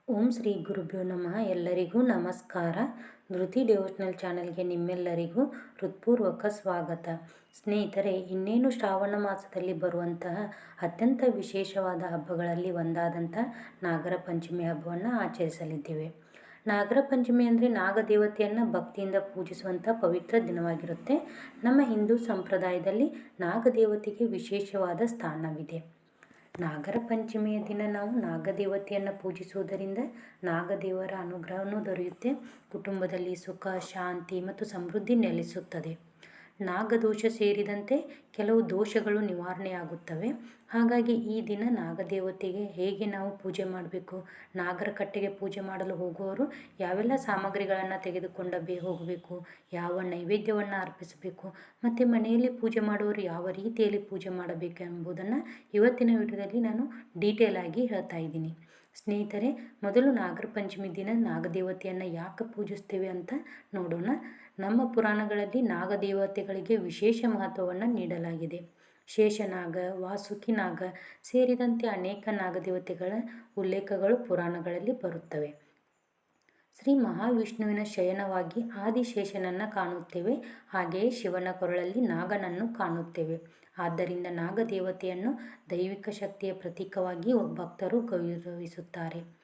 ಓಂ ಶ್ರೀ ಗುರುಭ್ಯೋ ನಮಃ. ಎಲ್ಲರಿಗೂ ನಮಸ್ಕಾರ. ಧೃತಿ ಡಿವೋಷನಲ್ ಚಾನಲ್ಗೆ ನಿಮ್ಮೆಲ್ಲರಿಗೂ ಹೃತ್ಪೂರ್ವಕ ಸ್ವಾಗತ. ಸ್ನೇಹಿತರೆ, ಇನ್ನೇನು ಶ್ರಾವಣ ಮಾಸದಲ್ಲಿ ಬರುವಂತಹ ಅತ್ಯಂತ ವಿಶೇಷವಾದ ಹಬ್ಬಗಳಲ್ಲಿ ಒಂದಾದಂಥ ನಾಗರ ಪಂಚಮಿ ಹಬ್ಬವನ್ನು ಆಚರಿಸಲಿದ್ದೇವೆ. ನಾಗರ ಪಂಚಮಿ ಅಂದರೆ ನಾಗದೇವತೆಯನ್ನು ಭಕ್ತಿಯಿಂದ ಪೂಜಿಸುವಂಥ ಪವಿತ್ರ ದಿನವಾಗಿರುತ್ತೆ. ನಮ್ಮ ಹಿಂದೂ ಸಂಪ್ರದಾಯದಲ್ಲಿ ನಾಗದೇವತೆಗೆ ವಿಶೇಷವಾದ ಸ್ಥಾನವಿದೆ. ನಾಗರ ಪಂಚಮಿಯ ದಿನ ನಾವು ನಾಗದೇವತೆಯನ್ನು ಪೂಜಿಸುವುದರಿಂದ ನಾಗದೇವರ ಅನುಗ್ರಹವೂ ದೊರೆಯುತ್ತೆ. ಕುಟುಂಬದಲ್ಲಿ ಸುಖ, ಶಾಂತಿ ಮತ್ತು ಸಮೃದ್ಧಿ ನೆಲೆಸುತ್ತದೆ. ನಾಗದೋಷ ಸೇರಿದಂತೆ ಕೆಲವು ದೋಷಗಳು ನಿವಾರಣೆಯಾಗುತ್ತವೆ. ಹಾಗಾಗಿ ಈ ದಿನ ನಾಗದೇವತೆಗೆ ಹೇಗೆ ನಾವು ಪೂಜೆ ಮಾಡಬೇಕು, ನಾಗರ ಕಟ್ಟೆಗೆ ಪೂಜೆ ಮಾಡಲು ಹೋಗುವವರು ಯಾವೆಲ್ಲ ಸಾಮಗ್ರಿಗಳನ್ನು ತೆಗೆದುಕೊಂಡು ಹೋಗಬೇಕು, ಯಾವ ನೈವೇದ್ಯವನ್ನು ಅರ್ಪಿಸಬೇಕು ಮತ್ತು ಮನೆಯಲ್ಲಿ ಪೂಜೆ ಮಾಡುವವರು ಯಾವ ರೀತಿಯಲ್ಲಿ ಪೂಜೆ ಮಾಡಬೇಕು ಎಂಬುದನ್ನು ಇವತ್ತಿನ ವಿಡಿಯೋದಲ್ಲಿ ನಾನು ಡೀಟೇಲ್ ಆಗಿ ಹೇಳ್ತಾ ಇದ್ದೀನಿ. ಸ್ನೇಹಿತರೆ, ಮೊದಲು ನಾಗರ ಪಂಚಮಿ ದಿನ ನಾಗದೇವತೆಯನ್ನು ಯಾಕೆ ಪೂಜಿಸ್ತೇವೆ ಅಂತ ನೋಡೋಣ. ನಮ್ಮ ಪುರಾಣಗಳಲ್ಲಿ ನಾಗದೇವತೆಗಳಿಗೆ ವಿಶೇಷ ಮಹತ್ವವನ್ನು ನೀಡಲಾಗಿದೆ. ಶೇಷನಾಗ, ವಾಸುಕಿ ನಾಗ ಸೇರಿದಂತೆ ಅನೇಕ ನಾಗದೇವತೆಗಳ ಉಲ್ಲೇಖಗಳು ಪುರಾಣಗಳಲ್ಲಿ ಬರುತ್ತವೆ. ಶ್ರೀ ಮಹಾವಿಷ್ಣುವಿನ ಶಯನವಾಗಿ ಆದಿಶೇಷನನ್ನು ಕಾಣುತ್ತೇವೆ. ಹಾಗೆಯೇ ಶಿವನ ಕೊರಳಲ್ಲಿ ನಾಗನನ್ನು ಕಾಣುತ್ತೇವೆ. ಆದ್ದರಿಂದ ನಾಗದೇವತೆಯನ್ನು ದೈವಿಕ ಶಕ್ತಿಯ ಪ್ರತೀಕವಾಗಿ ಭಕ್ತರು ಗೌರವಿಸುತ್ತಾರೆ.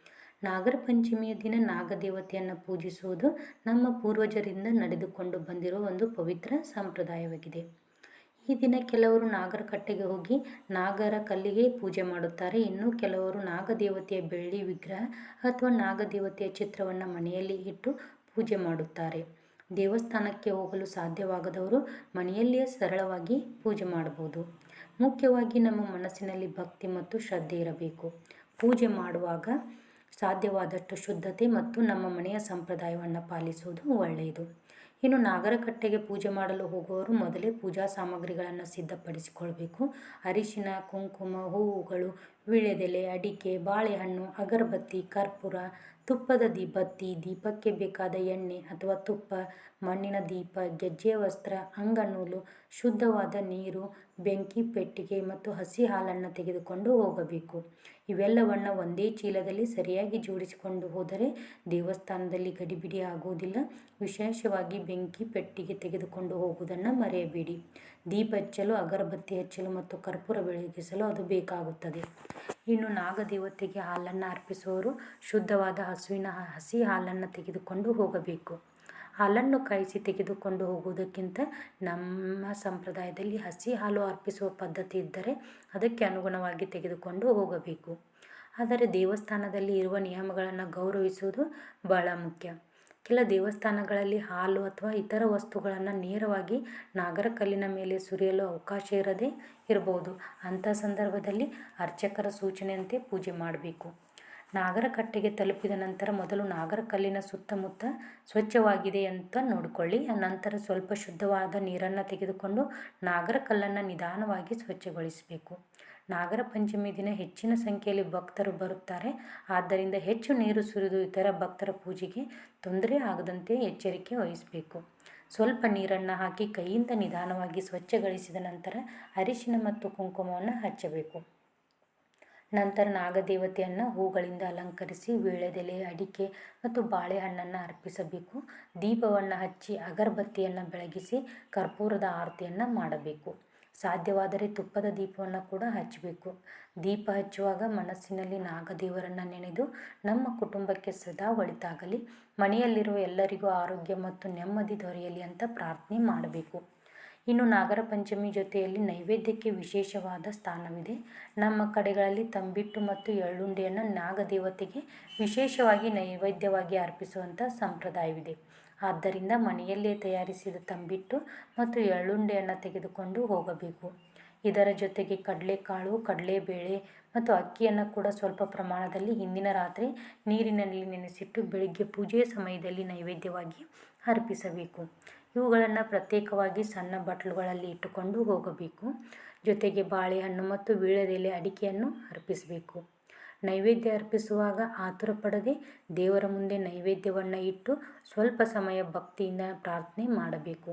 ನಾಗರ ಪಂಚಮಿಯ ದಿನ ನಾಗದೇವತೆಯನ್ನು ಪೂಜಿಸುವುದು ನಮ್ಮ ಪೂರ್ವಜರಿಂದ ನಡೆದುಕೊಂಡು ಬಂದಿರುವ ಒಂದು ಪವಿತ್ರ ಸಂಪ್ರದಾಯವಾಗಿದೆ. ಈ ದಿನ ಕೆಲವರು ನಾಗರ ಕಟ್ಟೆಗೆ ಹೋಗಿ ನಾಗರ ಕಲ್ಲಿಗೆ ಪೂಜೆ ಮಾಡುತ್ತಾರೆ. ಇನ್ನು ಕೆಲವರು ನಾಗದೇವತೆಯ ಬೆಳ್ಳಿ ವಿಗ್ರಹ ಅಥವಾ ನಾಗದೇವತೆಯ ಚಿತ್ರವನ್ನು ಮನೆಯಲ್ಲಿ ಇಟ್ಟು ಪೂಜೆ ಮಾಡುತ್ತಾರೆ. ದೇವಸ್ಥಾನಕ್ಕೆ ಹೋಗಲು ಸಾಧ್ಯವಾಗದವರು ಮನೆಯಲ್ಲಿಯೇ ಸರಳವಾಗಿ ಪೂಜೆ ಮಾಡಬಹುದು. ಮುಖ್ಯವಾಗಿ ನಮ್ಮ ಮನಸ್ಸಿನಲ್ಲಿ ಭಕ್ತಿ ಮತ್ತು ಶ್ರದ್ಧೆ ಇರಬೇಕು. ಪೂಜೆ ಮಾಡುವಾಗ ಸಾಧ್ಯವಾದಷ್ಟು ಶುದ್ಧತೆ ಮತ್ತು ನಮ್ಮ ಮನೆಯ ಸಂಪ್ರದಾಯವನ್ನು ಪಾಲಿಸುವುದು ಒಳ್ಳೆಯದು. ಇನ್ನು ನಾಗರ ಕಟ್ಟೆಗೆ ಪೂಜೆ ಮಾಡಲು ಹೋಗುವವರು ಮೊದಲೇ ಪೂಜಾ ಸಾಮಗ್ರಿಗಳನ್ನು ಸಿದ್ಧಪಡಿಸಿಕೊಳ್ಬೇಕು. ಅರಿಶಿನ, ಕುಂಕುಮ, ಹೂವುಗಳು, ವೀಳ್ಯದೆಲೆ, ಅಡಿಕೆ, ಬಾಳೆಹಣ್ಣು, ಅಗರಬತ್ತಿ, ಕರ್ಪೂರ, ತುಪ್ಪದ ಬತ್ತಿ, ದೀಪಕ್ಕೆ ಬೇಕಾದ ಎಣ್ಣೆ ಅಥವಾ ತುಪ್ಪ, ಮಣ್ಣಿನ ದೀಪ, ಗೆಜ್ಜೆಯ ವಸ್ತ್ರ, ಅಂಗನೂಲು, ಶುದ್ಧವಾದ ನೀರು, ಬೆಂಕಿ ಪೆಟ್ಟಿಗೆ ಮತ್ತು ಹಸಿ ಹಾಲನ್ನು ತೆಗೆದುಕೊಂಡು ಹೋಗಬೇಕು. ಇವೆಲ್ಲವನ್ನು ಒಂದೇ ಚೀಲದಲ್ಲಿ ಸರಿಯಾಗಿ ಜೋಡಿಸಿಕೊಂಡು ಹೋದರೆ ದೇವಸ್ಥಾನದಲ್ಲಿ ಗಡಿಬಿಡಿ ಆಗುವುದಿಲ್ಲ. ವಿಶೇಷವಾಗಿ ಬೆಂಕಿ ಪೆಟ್ಟಿಗೆ ತೆಗೆದುಕೊಂಡು ಹೋಗುವುದನ್ನು ಮರೆಯಬೇಡಿ. ದೀಪ ಹಚ್ಚಲು, ಅಗರಬತ್ತಿ ಹಚ್ಚಲು ಮತ್ತು ಕರ್ಪೂರ ಬೆಳಗಿಸಲು ಅದು ಬೇಕಾಗುತ್ತದೆ. ಇನ್ನು ನಾಗದೇವತೆಗೆ ಹಾಲನ್ನು ಅರ್ಪಿಸುವವರು ಶುದ್ಧವಾದ ಹಸುವಿನ ಹಸಿ ಹಾಲನ್ನು ತೆಗೆದುಕೊಂಡು ಹೋಗಬೇಕು. ಹಾಲನ್ನು ಕಾಯಿಸಿ ತೆಗೆದುಕೊಂಡು ಹೋಗುವುದಕ್ಕಿಂತ ನಮ್ಮ ಸಂಪ್ರದಾಯದಲ್ಲಿ ಹಸಿ ಹಾಲು ಅರ್ಪಿಸುವ ಪದ್ಧತಿ ಇದ್ದರೆ ಅದಕ್ಕೆ ಅನುಗುಣವಾಗಿ ತೆಗೆದುಕೊಂಡು ಹೋಗಬೇಕು. ಆದರೆ ದೇವಸ್ಥಾನದಲ್ಲಿ ಇರುವ ನಿಯಮಗಳನ್ನು ಗೌರವಿಸುವುದು ಬಹಳ ಮುಖ್ಯ. ಕೆಲ ದೇವಸ್ಥಾನಗಳಲ್ಲಿ ಹಾಲು ಅಥವಾ ಇತರ ವಸ್ತುಗಳನ್ನು ನೇರವಾಗಿ ನಾಗರ ಕಲ್ಲಿನ ಮೇಲೆ ಸುರಿಯಲು ಅವಕಾಶ ಇರದೇ ಇರಬಹುದು. ಅಂಥ ಸಂದರ್ಭದಲ್ಲಿ ಅರ್ಚಕರ ಸೂಚನೆಯಂತೆ ಪೂಜೆ ಮಾಡಬೇಕು. ನಾಗರ ಕಟ್ಟೆಗೆ ತಲುಪಿದ ನಂತರ ಮೊದಲು ನಾಗರ ಕಲ್ಲಿನ ಸುತ್ತಮುತ್ತ ಸ್ವಚ್ಛವಾಗಿದೆ ಅಂತ ನೋಡಿಕೊಳ್ಳಿ. ನಂತರ ಸ್ವಲ್ಪ ಶುದ್ಧವಾದ ನೀರನ್ನು ತೆಗೆದುಕೊಂಡು ನಾಗರ ಕಲ್ಲನ್ನು ನಿಧಾನವಾಗಿ ಸ್ವಚ್ಛಗೊಳಿಸಬೇಕು. ನಾಗರ ಪಂಚಮಿ ದಿನ ಹೆಚ್ಚಿನ ಸಂಖ್ಯೆಯಲ್ಲಿ ಭಕ್ತರು ಬರುತ್ತಾರೆ. ಆದ್ದರಿಂದ ಹೆಚ್ಚು ನೀರು ಸುರಿದು ಇತರ ಭಕ್ತರ ಪೂಜೆಗೆ ತೊಂದರೆ ಆಗದಂತೆ ಎಚ್ಚರಿಕೆ ವಹಿಸಬೇಕು. ಸ್ವಲ್ಪ ನೀರನ್ನು ಹಾಕಿ ಕೈಯಿಂದ ನಿಧಾನವಾಗಿ ಸ್ವಚ್ಛಗೊಳಿಸಿದ ನಂತರ ಅರಿಶಿನ ಮತ್ತು ಕುಂಕುಮವನ್ನು ಹಚ್ಚಬೇಕು. ನಂತರ ನಾಗದೇವತೆಯನ್ನು ಹೂಗಳಿಂದ ಅಲಂಕರಿಸಿ ವೀಳ್ಯದೆಲೆ, ಅಡಿಕೆ ಮತ್ತು ಬಾಳೆಹಣ್ಣನ್ನು ಅರ್ಪಿಸಬೇಕು. ದೀಪವನ್ನು ಹಚ್ಚಿ ಅಗರಬತ್ತಿಯನ್ನು ಬೆಳಗಿಸಿ ಕರ್ಪೂರದ ಆರತಿಯನ್ನು ಮಾಡಬೇಕು. ಸಾಧ್ಯವಾದರೆ ತುಪ್ಪದ ದೀಪವನ್ನು ಕೂಡ ಹಚ್ಚಬೇಕು. ದೀಪ ಹಚ್ಚುವಾಗ ಮನಸ್ಸಿನಲ್ಲಿ ನಾಗದೇವರನ್ನು ನೆನೆದು ನಮ್ಮ ಕುಟುಂಬಕ್ಕೆ ಸದಾ ಒಳಿತಾಗಲಿ, ಮನೆಯಲ್ಲಿರುವ ಎಲ್ಲರಿಗೂ ಆರೋಗ್ಯ ಮತ್ತು ನೆಮ್ಮದಿ ದೊರೆಯಲಿ ಅಂತ ಪ್ರಾರ್ಥನೆ ಮಾಡಬೇಕು. ಇನ್ನು ನಾಗರ ಪಂಚಮಿ ಜೊತೆಯಲ್ಲಿ ನೈವೇದ್ಯಕ್ಕೆ ವಿಶೇಷವಾದ ಸ್ಥಾನವಿದೆ. ನಮ್ಮ ಕಡೆಗಳಲ್ಲಿ ತಂಬಿಟ್ಟು ಮತ್ತು ಎಳ್ಳುಂಡೆಯನ್ನು ನಾಗದೇವತೆಗೆ ವಿಶೇಷವಾಗಿ ನೈವೇದ್ಯವಾಗಿ ಅರ್ಪಿಸುವಂಥ ಸಂಪ್ರದಾಯವಿದೆ. ಆದ್ದರಿಂದ ಮನೆಯಲ್ಲೇ ತಯಾರಿಸಿದ ತಂಬಿಟ್ಟು ಮತ್ತು ಎಳ್ಳುಂಡೆಯನ್ನು ತೆಗೆದುಕೊಂಡು ಹೋಗಬೇಕು. ಇದರ ಜೊತೆಗೆ ಕಡಲೆಕಾಳು, ಕಡಲೆಬೇಳೆ ಮತ್ತು ಅಕ್ಕಿಯನ್ನು ಕೂಡ ಸ್ವಲ್ಪ ಪ್ರಮಾಣದಲ್ಲಿ ಹಿಂದಿನ ರಾತ್ರಿ ನೀರಿನಲ್ಲಿ ನೆನೆಸಿಟ್ಟು ಬೆಳಿಗ್ಗೆ ಪೂಜೆಯ ಸಮಯದಲ್ಲಿ ನೈವೇದ್ಯವಾಗಿ ಅರ್ಪಿಸಬೇಕು. ಇವುಗಳನ್ನು ಪ್ರತ್ಯೇಕವಾಗಿ ಸಣ್ಣ ಬಟ್ಲುಗಳಲ್ಲಿ ಇಟ್ಟುಕೊಂಡು ಹೋಗಬೇಕು. ಜೊತೆಗೆ ಬಾಳೆಹಣ್ಣು ಮತ್ತು ವೀಳ್ಯದೆಲೆ, ಅಡಿಕೆಯನ್ನು ಅರ್ಪಿಸಬೇಕು. ನೈವೇದ್ಯ ಅರ್ಪಿಸುವಾಗ ಆತುರ ಪಡದೆ ದೇವರ ಮುಂದೆ ನೈವೇದ್ಯವನ್ನು ಇಟ್ಟು ಸ್ವಲ್ಪ ಸಮಯ ಭಕ್ತಿಯಿಂದ ಪ್ರಾರ್ಥನೆ ಮಾಡಬೇಕು.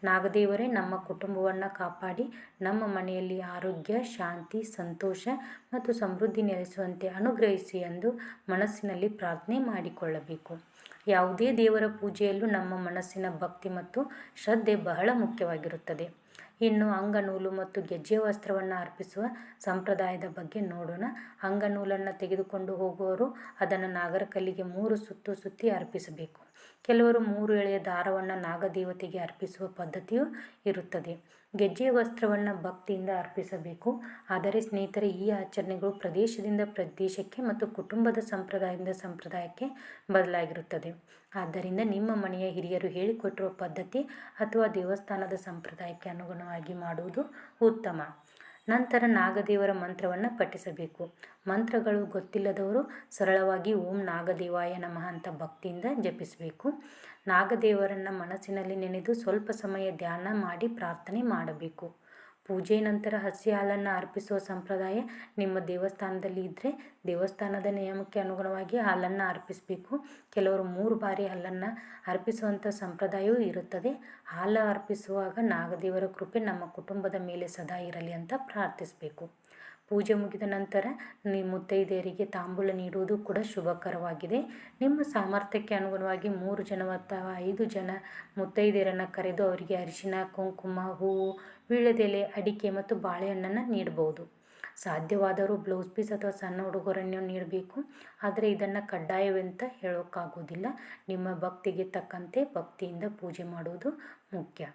ನಾಗದೇವರೇ ನಮ್ಮ ಕುಟುಂಬವನ್ನು ಕಾಪಾಡಿ ನಮ್ಮ ಮನೆಯಲ್ಲಿ ಆರೋಗ್ಯ, ಶಾಂತಿ, ಸಂತೋಷ ಮತ್ತು ಸಮೃದ್ಧಿ ನೆಲೆಸುವಂತೆ ಅನುಗ್ರಹಿಸಿ ಎಂದು ಮನಸ್ಸಿನಲ್ಲಿ ಪ್ರಾರ್ಥನೆ ಮಾಡಿಕೊಳ್ಳಬೇಕು. ಯಾವುದೇ ದೇವರ ಪೂಜೆಯಲ್ಲೂ ನಮ್ಮ ಮನಸ್ಸಿನ ಭಕ್ತಿ ಮತ್ತು ಶ್ರದ್ಧೆ ಬಹಳ ಮುಖ್ಯವಾಗಿರುತ್ತದೆ. ಇನ್ನು ಅಂಗನೂಲು ಮತ್ತು ಗೆಜ್ಜೆ ವಸ್ತ್ರವನ್ನು ಅರ್ಪಿಸುವ ಸಂಪ್ರದಾಯದ ಬಗ್ಗೆ ನೋಡೋಣ. ಅಂಗನೂಲನ್ನು ತೆಗೆದುಕೊಂಡು ಹೋಗುವವರು ಅದನ್ನು ನಾಗರಕಲ್ಲಿಗೆ 3 ಸುತ್ತು ಸುತ್ತಿ ಅರ್ಪಿಸಬೇಕು. ಕೆಲವರು 3 ಎಳೆಯ ದಾರವನ್ನು ನಾಗದೇವತೆಗೆ ಅರ್ಪಿಸುವ ಪದ್ಧತಿಯೂ ಇರುತ್ತದೆ. ಗೆಜ್ಜೆ ವಸ್ತ್ರವನ್ನು ಭಕ್ತಿಯಿಂದ ಅರ್ಪಿಸಬೇಕು. ಆದರೆ ಸ್ನೇಹಿತರೆ, ಈ ಆಚರಣೆಗಳು ಪ್ರದೇಶದಿಂದ ಪ್ರದೇಶಕ್ಕೆ ಮತ್ತು ಕುಟುಂಬದ ಸಂಪ್ರದಾಯದಿಂದ ಸಂಪ್ರದಾಯಕ್ಕೆ ಬದಲಾಗಿರುತ್ತದೆ. ಆದ್ದರಿಂದ ನಿಮ್ಮ ಮನೆಯ ಹಿರಿಯರು ಹೇಳಿಕೊಟ್ಟಿರುವ ಪದ್ಧತಿ ಅಥವಾ ದೇವಸ್ಥಾನದ ಸಂಪ್ರದಾಯಕ್ಕೆ ಅನುಗುಣವಾಗಿ ಮಾಡುವುದು ಉತ್ತಮ. ನಂತರ ನಾಗದೇವರ ಮಂತ್ರವನ್ನು ಪಠಿಸಬೇಕು. ಮಂತ್ರಗಳು ಗೊತ್ತಿಲ್ಲದವರು ಸರಳವಾಗಿ ಓಂ ನಾಗದೇವಾಯ ನಮಃ ಅಂತ ಭಕ್ತಿಯಿಂದ ಜಪಿಸಬೇಕು. ನಾಗದೇವರನ್ನು ಮನಸ್ಸಿನಲ್ಲಿ ನೆನೆದು ಸ್ವಲ್ಪ ಸಮಯ ಧ್ಯಾನ ಮಾಡಿ ಪ್ರಾರ್ಥನೆ ಮಾಡಬೇಕು. ಪೂಜೆ ನಂತರ ಹಸಿ ಹಾಲನ್ನು ಅರ್ಪಿಸುವ ಸಂಪ್ರದಾಯ ನಿಮ್ಮ ದೇವಸ್ಥಾನದಲ್ಲಿ ಇದ್ದರೆ ದೇವಸ್ಥಾನದ ನಿಯಮಕ್ಕೆ ಅನುಗುಣವಾಗಿ ಹಾಲನ್ನು ಅರ್ಪಿಸಬೇಕು. ಕೆಲವರು 3 ಬಾರಿ ಹಾಲನ್ನು ಅರ್ಪಿಸುವಂಥ ಸಂಪ್ರದಾಯವೂ ಇರುತ್ತದೆ. ಹಾಲು ಅರ್ಪಿಸುವಾಗ ನಾಗದೇವರ ಕೃಪೆ ನಮ್ಮ ಕುಟುಂಬದ ಮೇಲೆ ಸದಾ ಇರಲಿ ಅಂತ ಪ್ರಾರ್ಥಿಸಬೇಕು. ಪೂಜೆ ಮುಗಿದ ನಂತರ ಮುತ್ತೈದೆಯರಿಗೆ ತಾಂಬೂಲ ನೀಡುವುದು ಕೂಡ ಶುಭಕರವಾಗಿದೆ. ನಿಮ್ಮ ಸಾಮರ್ಥ್ಯಕ್ಕೆ ಅನುಗುಣವಾಗಿ 3 ಜನ ಅಥವಾ 5 ಜನ ಮುತ್ತೈದೆಯರನ್ನು ಕರೆದು ಅವರಿಗೆ ಅರಿಶಿನ, ಕುಂಕುಮ, ಹೂವು, ವೀಳ್ಯದೆಲೆ, ಅಡಿಕೆ ಮತ್ತು ಬಾಳೆಹಣ್ಣನ್ನು ನೀಡಬಹುದು. ಸಾಧ್ಯವಾದರೂ ಬ್ಲೌಸ್ ಪೀಸ್ ಅಥವಾ ಸಣ್ಣ ಉಡುಗೊರೆಯನ್ನು ನೀಡಬೇಕು. ಆದರೆ ಇದನ್ನು ಕಡ್ಡಾಯವೆಂತ ಹೇಳೋಕ್ಕಾಗೋದಿಲ್ಲ. ನಿಮ್ಮ ಭಕ್ತಿಗೆ ತಕ್ಕಂತೆ ಭಕ್ತಿಯಿಂದ ಪೂಜೆ ಮಾಡುವುದು ಮುಖ್ಯ.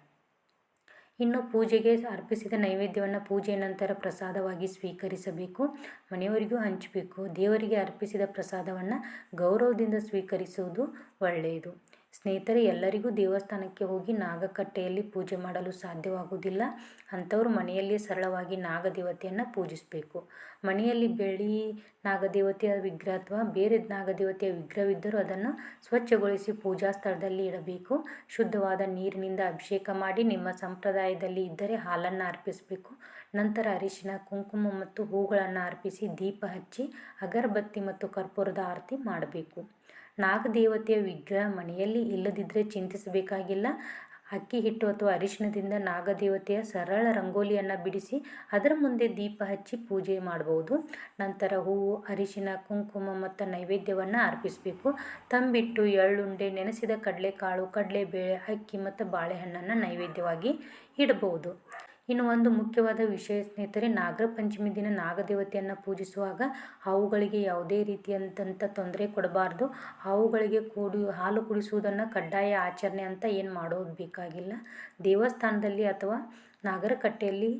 ಇನ್ನು ಪೂಜೆಗೆ ಅರ್ಪಿಸಿದ ನೈವೇದ್ಯವನ್ನು ಪೂಜೆಯ ನಂತರ ಪ್ರಸಾದವಾಗಿ ಸ್ವೀಕರಿಸಬೇಕು. ಮನೆಯವರಿಗೂ ಹಂಚಬೇಕು. ದೇವರಿಗೆ ಅರ್ಪಿಸಿದ ಪ್ರಸಾದವನ್ನು ಗೌರವದಿಂದ ಸ್ವೀಕರಿಸುವುದು ಒಳ್ಳೆಯದು. ಸ್ನೇಹಿತರೆ, ಎಲ್ಲರಿಗೂ ದೇವಸ್ಥಾನಕ್ಕೆ ಹೋಗಿ ನಾಗಕಟ್ಟೆಯಲ್ಲಿ ಪೂಜೆ ಮಾಡಲು ಸಾಧ್ಯವಾಗುವುದಿಲ್ಲ. ಅಂಥವರು ಮನೆಯಲ್ಲೇ ಸರಳವಾಗಿ ನಾಗದೇವತೆಯನ್ನು ಪೂಜಿಸಬೇಕು. ಮನೆಯಲ್ಲಿ ಬೆಳ್ಳಿ ನಾಗದೇವತೆಯ ವಿಗ್ರಹ ಅಥವಾ ಬೇರೆ ನಾಗದೇವತೆಯ ವಿಗ್ರಹವಿದ್ದರೂ ಅದನ್ನು ಸ್ವಚ್ಛಗೊಳಿಸಿ ಪೂಜಾ ಸ್ಥಳದಲ್ಲಿ ಇಡಬೇಕು. ಶುದ್ಧವಾದ ನೀರಿನಿಂದ ಅಭಿಷೇಕ ಮಾಡಿ ನಿಮ್ಮ ಸಂಪ್ರದಾಯದಲ್ಲಿ ಇದ್ದರೆ ಹಾಲನ್ನು ಅರ್ಪಿಸಬೇಕು. ನಂತರ ಅರಿಶಿನ, ಕುಂಕುಮ ಮತ್ತು ಹೂಗಳನ್ನು ಅರ್ಪಿಸಿ ದೀಪ ಹಚ್ಚಿ ಅಗರಬತ್ತಿ ಮತ್ತು ಕರ್ಪೂರದ ಆರತಿ ಮಾಡಬೇಕು. ನಾಗದೇವತೆಯ ವಿಗ್ರಹ ಮನೆಯಲ್ಲಿ ಇಲ್ಲದಿದ್ದರೆ ಚಿಂತಿಸಬೇಕಾಗಿಲ್ಲ. ಅಕ್ಕಿ ಹಿಟ್ಟು ಅಥವಾ ಅರಿಶಿಣದಿಂದ ನಾಗದೇವತೆಯ ಸರಳ ರಂಗೋಲಿಯನ್ನು ಬಿಡಿಸಿ ಅದರ ಮುಂದೆ ದೀಪ ಹಚ್ಚಿ ಪೂಜೆ ಮಾಡಬಹುದು. ನಂತರ ಹೂವು, ಅರಿಶಿನ, ಕುಂಕುಮ ಮತ್ತು ನೈವೇದ್ಯವನ್ನು ಅರ್ಪಿಸಬೇಕು. ತಂಬಿಟ್ಟು, ಎಳ್ಳುಂಡೆ, ನೆನೆಸಿದ ಕಡಲೆಕಾಳು, ಕಡಲೆಬೇಳೆ, ಅಕ್ಕಿ ಮತ್ತು ಬಾಳೆಹಣ್ಣನ್ನು ನೈವೇದ್ಯವಾಗಿ ಇಡಬಹುದು. ಇನ್ನು ಒಂದು ಮುಖ್ಯವಾದ ವಿಷಯ ಸ್ನೇಹಿತರೆ, ನಾಗರ ಪಂಚಮಿ ದಿನ ನಾಗದೇವತೆಯನ್ನು ಪೂಜಿಸುವಾಗ ಹಾವುಗಳಿಗೆ ಯಾವುದೇ ರೀತಿಯಾದಂಥ ತೊಂದರೆ ಕೊಡಬಾರ್ದು. ಹಾವುಗಳಿಗೆ ಹಾಲು ಕುಡಿಸುವುದನ್ನು ಕಡ್ಡಾಯ ಆಚರಣೆ ಅಂತ ಏನು ಮಾಡೋದು ಬೇಕಾಗಿಲ್ಲ. ದೇವಸ್ಥಾನದಲ್ಲಿ ಅಥವಾ ನಾಗರಕಟ್ಟೆಯಲ್ಲಿ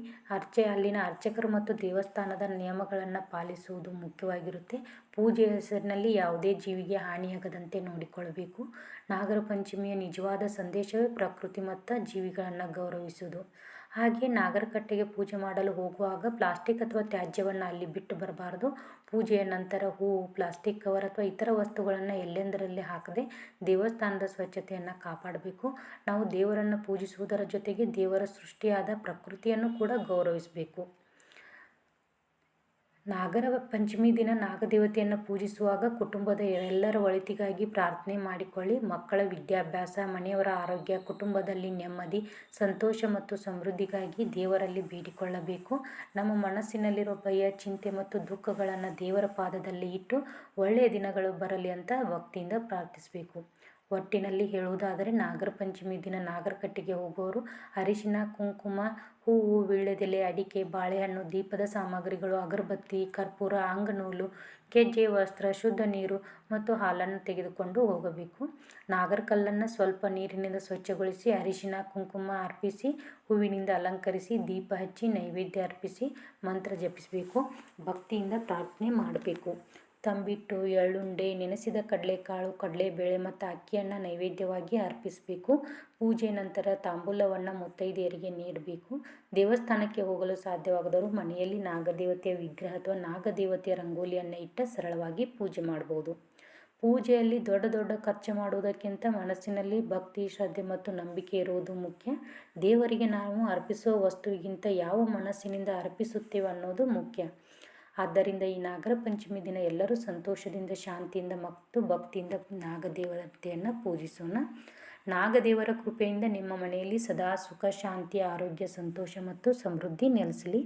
ಅಲ್ಲಿನ ಅರ್ಚಕರು ಮತ್ತು ದೇವಸ್ಥಾನದ ನಿಯಮಗಳನ್ನು ಪಾಲಿಸುವುದು ಮುಖ್ಯವಾಗಿರುತ್ತೆ. ಪೂಜೆಯ ಹೆಸರಿನಲ್ಲಿ ಯಾವುದೇ ಜೀವಿಗೆ ಹಾನಿಯಾಗದಂತೆ ನೋಡಿಕೊಳ್ಳಬೇಕು. ನಾಗರ ಪಂಚಮಿಯ ನಿಜವಾದ ಸಂದೇಶವೇ ಪ್ರಕೃತಿ ಮತ್ತು ಜೀವಿಗಳನ್ನು ಗೌರವಿಸುವುದು. ಹಾಗೆ ನಾಗರಕಟ್ಟೆಗೆ ಪೂಜೆ ಮಾಡಲು ಹೋಗುವಾಗ ಪ್ಲಾಸ್ಟಿಕ್ ಅಥವಾ ತ್ಯಾಜ್ಯವನ್ನು ಅಲ್ಲಿ ಬಿಟ್ಟು ಬರಬಾರ್ದು. ಪೂಜೆಯ ನಂತರ ಹೂವು, ಪ್ಲಾಸ್ಟಿಕ್ ಕವರ್ ಅಥವಾ ಇತರ ವಸ್ತುಗಳನ್ನು ಎಲ್ಲೆಂದರಲ್ಲಿ ಹಾಕದೆ ದೇವಸ್ಥಾನದ ಸ್ವಚ್ಛತೆಯನ್ನು ಕಾಪಾಡಬೇಕು. ನಾವು ದೇವರನ್ನು ಪೂಜಿಸುವುದರ ಜೊತೆಗೆ ದೇವರ ಸೃಷ್ಟಿಯಾದ ಪ್ರಕೃತಿಯನ್ನು ಕೂಡ ಗೌರವಿಸಬೇಕು. ನಾಗರ ಪಂಚಮಿ ದಿನ ನಾಗದೇವತೆಯನ್ನು ಪೂಜಿಸುವಾಗ ಕುಟುಂಬದ ಎಲ್ಲರ ಒಳಿತಿಗಾಗಿ ಪ್ರಾರ್ಥನೆ ಮಾಡಿಕೊಳ್ಳಿ. ಮಕ್ಕಳ ವಿದ್ಯಾಭ್ಯಾಸ, ಮನೆಯವರ ಆರೋಗ್ಯ, ಕುಟುಂಬದಲ್ಲಿ ನೆಮ್ಮದಿ, ಸಂತೋಷ ಮತ್ತು ಸಮೃದ್ಧಿಗಾಗಿ ದೇವರಲ್ಲಿ ಬೇಡಿಕೊಳ್ಳಬೇಕು. ನಮ್ಮ ಮನಸ್ಸಿನಲ್ಲಿರೋ ಭಯ, ಚಿಂತೆ ಮತ್ತು ದುಃಖಗಳನ್ನು ದೇವರ ಪಾದದಲ್ಲಿ ಇಟ್ಟು ಒಳ್ಳೆಯ ದಿನಗಳು ಬರಲಿ ಅಂತ ಭಕ್ತಿಯಿಂದ ಪ್ರಾರ್ಥಿಸಬೇಕು. ಒಟ್ಟಿನಲ್ಲಿ ಹೇಳುವುದಾದರೆ ನಾಗರ ಪಂಚಮಿ ದಿನ ನಾಗರಕಟ್ಟೆಗೆ ಹೋಗುವವರು ಅರಿಶಿನ, ಕುಂಕುಮ, ಹೂವು, ವೀಳ್ಯದೆಲೆ, ಅಡಿಕೆ, ಬಾಳೆಹಣ್ಣು, ದೀಪದ ಸಾಮಗ್ರಿಗಳು, ಅಗರಬತ್ತಿ, ಕರ್ಪೂರ, ಅಂಗನೂಲು, ಗೆಜ್ಜೆ ವಸ್ತ್ರ, ಶುದ್ಧ ನೀರು ಮತ್ತು ಹಾಲನ್ನು ತೆಗೆದುಕೊಂಡು ಹೋಗಬೇಕು. ನಾಗರಕಲ್ಲನ್ನು ಸ್ವಲ್ಪ ನೀರಿನಿಂದ ಸ್ವಚ್ಛಗೊಳಿಸಿ ಅರಿಶಿನ, ಕುಂಕುಮ ಅರ್ಪಿಸಿ ಹೂವಿನಿಂದ ಅಲಂಕರಿಸಿ ದೀಪ ಹಚ್ಚಿ ನೈವೇದ್ಯ ಅರ್ಪಿಸಿ ಮಂತ್ರ ಜಪಿಸಬೇಕು. ಭಕ್ತಿಯಿಂದ ಪ್ರಾರ್ಥನೆ ಮಾಡಬೇಕು. ತಂಬಿಟ್ಟು, ಎಳ್ಳುಂಡೆ, ನೆನೆಸಿದ ಕಡಲೆಕಾಳು, ಕಡಲೆಬೇಳೆ ಮತ್ತು ಅಕ್ಕಿಯನ್ನು ನೈವೇದ್ಯವಾಗಿ ಅರ್ಪಿಸಬೇಕು. ಪೂಜೆ ನಂತರ ತಾಂಬೂಲವನ್ನು ಮುತ್ತೈದೆಯರಿಗೆ ನೀಡಬೇಕು. ದೇವಸ್ಥಾನಕ್ಕೆ ಹೋಗಲು ಸಾಧ್ಯವಾಗದವರು ಮನೆಯಲ್ಲಿ ನಾಗದೇವತೆಯ ವಿಗ್ರಹ ಅಥವಾ ನಾಗದೇವತೆಯ ರಂಗೋಲಿಯನ್ನು ಇಟ್ಟು ಸರಳವಾಗಿ ಪೂಜೆ ಮಾಡಬಹುದು. ಪೂಜೆಯಲ್ಲಿ ದೊಡ್ಡ ದೊಡ್ಡ ಖರ್ಚು ಮಾಡುವುದಕ್ಕಿಂತ ಮನಸ್ಸಿನಲ್ಲಿ ಭಕ್ತಿ, ಶ್ರದ್ಧೆ ಮತ್ತು ನಂಬಿಕೆ ಇರುವುದು ಮುಖ್ಯ. ದೇವರಿಗೆ ನಾವು ಅರ್ಪಿಸುವ ವಸ್ತುವಿಗಿಂತ ಯಾವ ಮನಸ್ಸಿನಿಂದ ಅರ್ಪಿಸುತ್ತೇವೆ ಅನ್ನೋದು ಮುಖ್ಯ. ಆದ್ದರಿಂದ ಈ ನಾಗರ ಪಂಚಮಿ ದಿನ ಎಲ್ಲರೂ ಸಂತೋಷದಿಂದ, ಶಾಂತಿಯಿಂದ ಮತ್ತು ಭಕ್ತಿಯಿಂದ ನಾಗದೇವತೆಯನ್ನು ಪೂಜಿಸೋಣ. ನಾಗದೇವರ ಕೃಪೆಯಿಂದ ನಿಮ್ಮ ಮನೆಯಲ್ಲಿ ಸದಾ ಸುಖ, ಶಾಂತಿ, ಆರೋಗ್ಯ, ಸಂತೋಷ ಮತ್ತು ಸಮೃದ್ಧಿ ನೆಲೆಸಲಿ.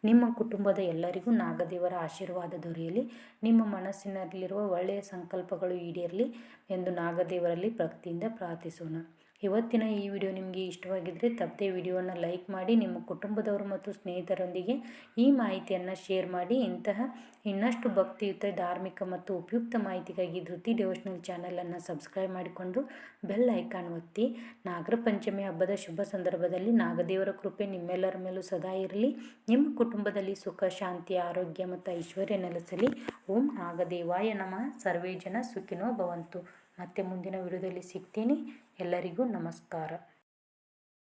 ನಿಮ್ಮ ಕುಟುಂಬದ ಎಲ್ಲರಿಗೂ ನಾಗದೇವರ ಆಶೀರ್ವಾದ ದೊರೆಯಲಿ. ನಿಮ್ಮ ಮನಸ್ಸಿನಲ್ಲಿರುವ ಒಳ್ಳೆಯ ಸಂಕಲ್ಪಗಳು ಈಡೇರಲಿ ಎಂದು ನಾಗದೇವರಲ್ಲಿ ಭಕ್ತಿಯಿಂದ ಪ್ರಾರ್ಥಿಸೋಣ. ಇವತ್ತಿನ ಈ ವಿಡಿಯೋ ನಿಮಗೆ ಇಷ್ಟವಾಗಿದ್ದರೆ ತಪ್ಪದೆ ವಿಡಿಯೋವನ್ನು ಲೈಕ್ ಮಾಡಿ, ನಿಮ್ಮ ಕುಟುಂಬದವರು ಮತ್ತು ಸ್ನೇಹಿತರೊಂದಿಗೆ ಈ ಮಾಹಿತಿಯನ್ನು ಶೇರ್ ಮಾಡಿ. ಇಂತಹ ಇನ್ನಷ್ಟು ಭಕ್ತಿಯುತ, ಧಾರ್ಮಿಕ ಮತ್ತು ಉಪಯುಕ್ತ ಮಾಹಿತಿಗಾಗಿ ಧೃತಿ ಡಿವೋಷನಲ್ ಚಾನಲನ್ನು ಸಬ್ಸ್ಕ್ರೈಬ್ ಮಾಡಿಕೊಂಡು ಬೆಲ್ ಐಕಾನ್ ಒತ್ತಿ. ನಾಗರ ಪಂಚಮಿ ಹಬ್ಬದ ಶುಭ ಸಂದರ್ಭದಲ್ಲಿ ನಾಗದೇವರ ಕೃಪೆ ನಿಮ್ಮೆಲ್ಲರ ಮೇಲೂ ಸದಾ ಇರಲಿ. ನಿಮ್ಮ ಕುಟುಂಬದಲ್ಲಿ ಸುಖ, ಶಾಂತಿ, ಆರೋಗ್ಯ ಮತ್ತು ಐಶ್ವರ್ಯ ನೆಲೆಸಲಿ. ಓಂ ನಾಗದೇವಾಯ ನಮಃ. ಸರ್ವೇ ಜನ ಸುಖಿನೋ ಭವಂತು. ಮತ್ತೆ ಮುಂದಿನ ವಿಡಿಯೋದಲ್ಲಿ ಸಿಗ್ತೀನಿ. ಎಲ್ಲರಿಗೂ ನಮಸ್ಕಾರ.